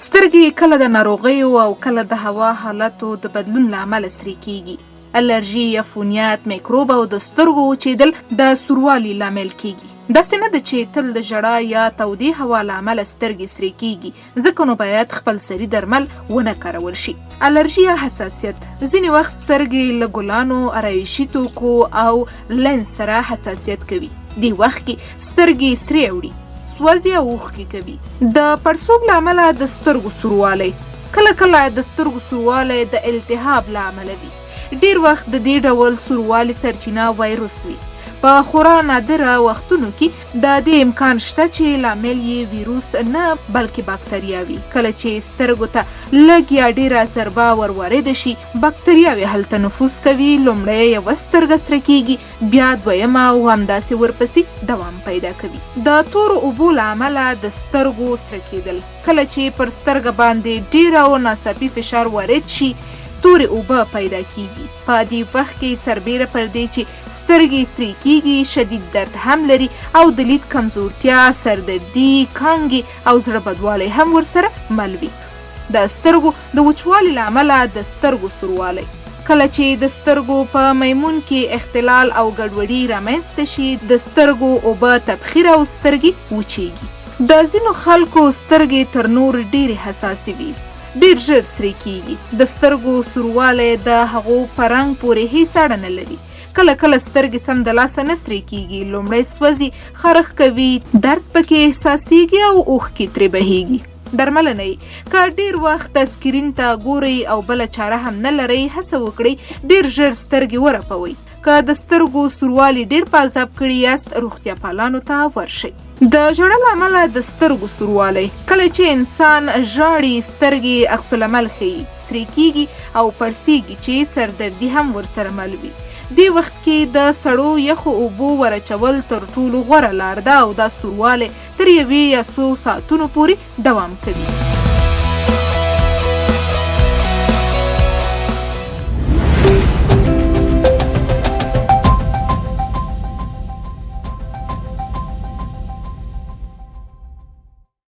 سترګې کله د ناروغیو او کله د هوا حالاتو د بدلون له امله سرې کیږي. الرژي، عفونیت، میکروب او د سترګو وچېدل د سوروالي لامل کیږي. داسې نه ده چې تل د ژړا یا تودې هوا له امله سترګې سرې کیږي، ځکه نو باید خپل سري درمل ونه کارول شي. الرژي یا حساسیت ځینې وخت سترګې له ګلانو، آرایشي توکو او لینز سره حساسیت کوي. دې وخت کې سترګې سرې اوړي، سوځي او اوښکې کوي. د پړسوب له امله د سترګو سوروالی، کله کله د سترګو سوروالی د التهاب له امله وي. ډیر وخت د دې ډول سوروالي سرچینه وایروس وي. په خورا نادره وختونو کې د دې امکان شته چې لامل یې ویروس نه بلکې باکتریا وي. کله چې سترګو ته لږ یا ډیره ضربه ورورده شي، باکتریاوې هلته نفوذ کوي. لومړی یوه سترګه سره کیږي، بیا دویمه او همداسې ورپسې دوام پیدا کوي. د تورو اوبو له امله د سترګو سره کیدل، کله چې پر سترګه باندې ډیر او ناڅاپي فشار وارد شي، تورې اوبه پیدا کیږي. په دې وخت کې سربیره پر دې چې سترګې سرې کیږي، شدید درد هم لري او د لید کمزورتیا، سردردي، کانګې او زړه بدوالی هم ورسره مل وي. د سترګو د وچوالي له امله د سترګو سوروالی، کله چې د سترګو په میمون کې اختلال او ګډوډي رامنځته شي، د سترګو اوبه تبخیر او سترګې وچیږي. د ځینو خلکو سترګې تر نور ډېرې حساسې وي، ډیر ژر سرې کیږي. د سترګو سوروالی د هغو په رنګ پورې هیڅ اړه نه لري. کله کله سترګې سمدلاسه نه سرې کیږي، لومړی سوځي، خارښ کوي، درد پکې احساسیږي او اوښکې ترې بهیږي. درملنه یې که ډیر وخت سکرین ته ګورئ او بله چاره هم نه لرئ، هڅه وکړئ ډیر ژر سترګې ورپوئ. که د سترګو سوروالی ډیر په عذاب کړي یاست، روغتیا پالانو ته ورشئ. د ژړا له امله د سترګو سوروالی، کله چې انسان ژاړي سترګې عکس العمل ښیي، سرې کیږي او پړسیږي چې سردردي هم ورسره مل وي. دې وخت کې د سړو یخو اوبو ورچول تر ټولو غوره لار ده او دا سوروالی تر 1 یا څو ساعتونو پورې دوام کوي.